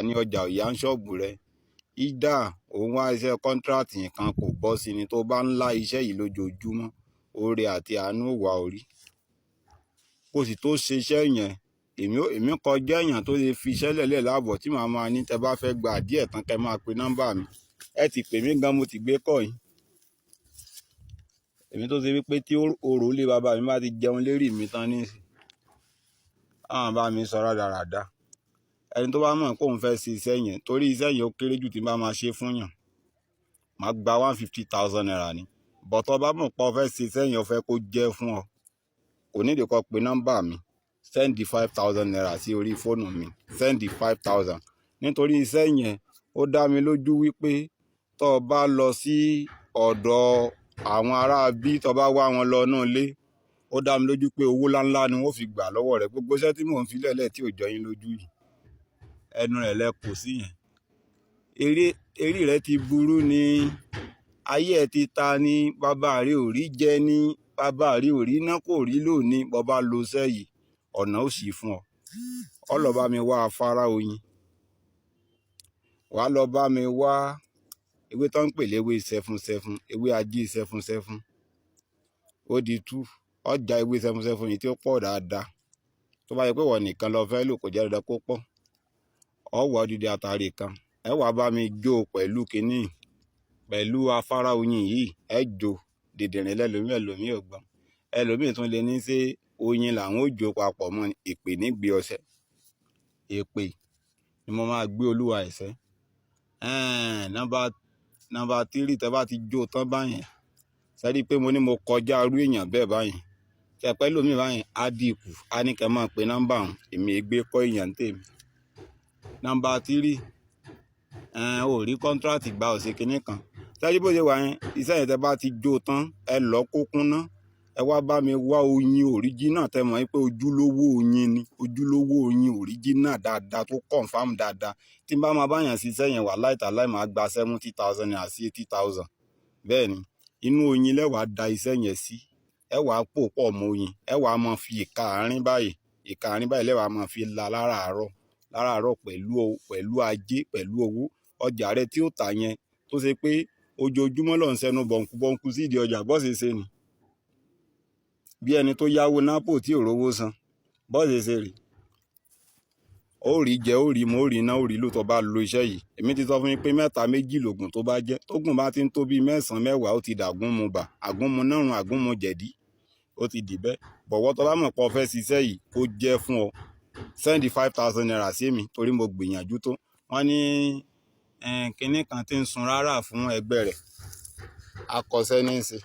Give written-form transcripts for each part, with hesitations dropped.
ní ọjà òyà ń ṣọ́ọ̀bù rẹ. Ìdá òun wá iṣẹ́ kọ́ńtíráàtì nǹkan kò bọ́ sí ni tó bá ń lá iṣẹ́ yìí lójoojúmọ́, oore àti àánú ò wá orí. Kò sì tó ṣe iṣẹ́ yẹn, èmi kọjá èèyàn tó lè fi iṣẹ́ lẹ̀lẹ̀ láàbọ̀ tí màá máa ní tẹ bá fẹ́ gba díẹ̀ tán kẹ máa pe nọ́mbà mi. Ẹ ti pè mí gan, mo ti gbé kọ́ yín. Èmi tó ṣe wípé tí orò lé bàbá mi bá ti jẹun lérí mi tán nísìn, àwọn bá mi sọ rádaràda. Ẹni tó bá mọ̀ pé òun fẹ́ ṣe iṣẹ́ yẹn, torí iṣẹ́ yẹn ó kéré jù tí n bá máa ṣe fún yàn, màá gba 150,000 naira ni. Bọ̀tọ̀ bá mọ̀ pé o fẹ́ ṣe iṣẹ́ yẹn, o fẹ́ kó jẹ́ fún ọ, kò ní ìdí kó pe nọ́mbà mi, send 5,000 naira sí orí fóònù mi, send 5,000. Nítorí iṣẹ́ yẹn ó dá mi lójú wípé tó o bá lọ sí ọ̀dọ̀ àwọn ará bí, tó bá wá wọn lọ náà lé, ó dá mi lójú pé owó ńláńlá ni wọ́n fi gbà lọ́wọ́ rẹ̀. Gbogbo iṣẹ́ tí mò ń fi lẹ̀lẹ̀ tí ò jọ yín lójú yìí, ẹnu rẹ̀ lẹ kò sí yẹn. Eré rẹ̀ ti burú ni, ayé ẹ̀ ti ta ni, bàbá rẹ̀ ò rí jẹ ní, bàbá rẹ̀ ò rí ná kò rí lò ní. Bó bá lo iṣẹ́ yìí, ọ̀nà ó ṣí fún ọ. Ó lọ bá mi wá afárá oyin, wàá lọ bá mi wá ewé tó ń pè léwé 77, ewé ajé 77. Ó di 2, ọjà ewé 77 yìí tí ó pọ̀ dáadáa. Tó bá yẹ pé wọ́n nìkan lọ fẹ́ lò, kò jẹ́ dandan kó pọ̀. Ó wá odidi àtàrí kan, ẹ wá bá mi jó pẹ̀lú kinní, pẹ̀lú afárá oyin yìí, ẹ jó dìdìrín lẹ́lòmíì ò gbọ́n. Ẹlòmíì tún lè ní ṣé oyin làwọn ó jó papọ̀ mọ́ ìpè nígbé ọṣẹ. Èpè ni mo máa gbé olúwa ẹ̀sẹ̀. Nọ́mbà 3 tẹ́ bá ti jó tán báyẹn, sẹ́rí pé mo ní mo kọjá irú èèyàn bẹ́ẹ̀ báyẹn. Ṣẹ̀pẹ́ lómi báyẹn á dìkù, á ní kẹ́ máa pe nọ́mbà òun, èmi gbé kọ́ èèyàn tèmi. Nọ́mbà 3, ò rí kọ́ńtíráàtì gba òsè kinní kan. Sẹ́rí bó ṣe wà yẹn, iṣẹ́ yẹn tẹ́ bá ti jó tán, ẹ lọ kó kúnná. Ẹ wá bá mi wá oyin òríjínà, tẹ́ mọ̀ pé ojúlówó oyin ni, ojúlówó oyin òríjínà dáadáa tó confam dáadáa. Tí n bá máa báyàn ṣiṣẹ́ yẹn wà láìtàláì máa gba 70,000 naira sí 80,000. Bẹ́ẹ̀ ni, inú oyin lẹ́wàá da iṣẹ́ yẹn sí. Ẹ wàá pò pọ̀ mọ́ oyin, ẹ wàá máa fi ìka àárín báyìí lẹ́wàá máa fi la láràárọ̀ pẹ̀lú ajé, pẹ̀lú owó. Ọjà rẹ tí ó tà yẹn tó ṣe pé ojoojúmọ́ ló ń sẹ́nu bọ̀ǹkù sí ìdí ọjà, bọ́ọ̀sì ṣe ni. Bí ẹni tó yáwó nápò tí ò rówó san, bọ́ọ̀sì ṣe rè. Ó rí jẹ, ó rí mu, ó rí iná, ó rí lò tó bá lo iṣẹ́ yìí. Èmi ti sọ fún yín pé 3 méjì lògùn tó bá jẹ́. Tógùn bá ti ń tó bí 9 10 ó ti dàgún mu bà, àgún mu nárùn, àgún mu jẹ̀dí. Ó ti dì bẹ́ẹ̀. Bọ̀wọ́ tó bá mọ̀ pé o fẹ́ ṣiṣẹ́ yìí kó jẹ́ fún ọ, send 5,000 naira sí mi torí mo gbìyànjú tó. Wọ́n ní kinní kan tí ń sun rárá fún ẹgbẹ́ rẹ̀. Akọṣẹ́ ní í ṣe.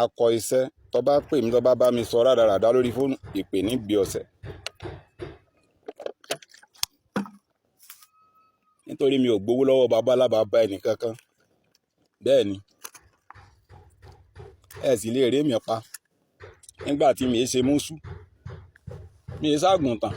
Akọ iṣẹ́ tó bá pè mí, tó bá bá mi sọ rádaràda lórí fóònù, ìpè nígbé ọ̀sẹ̀. Nítorí mi ò gbowó lọ́wọ́ bàbá alábàbá ẹnì kankan. Bẹ́ẹ̀ ni, ẹ sì lè rí mi pa nígbà tí mi ṣe mùsù, mi ṣàgùntàn.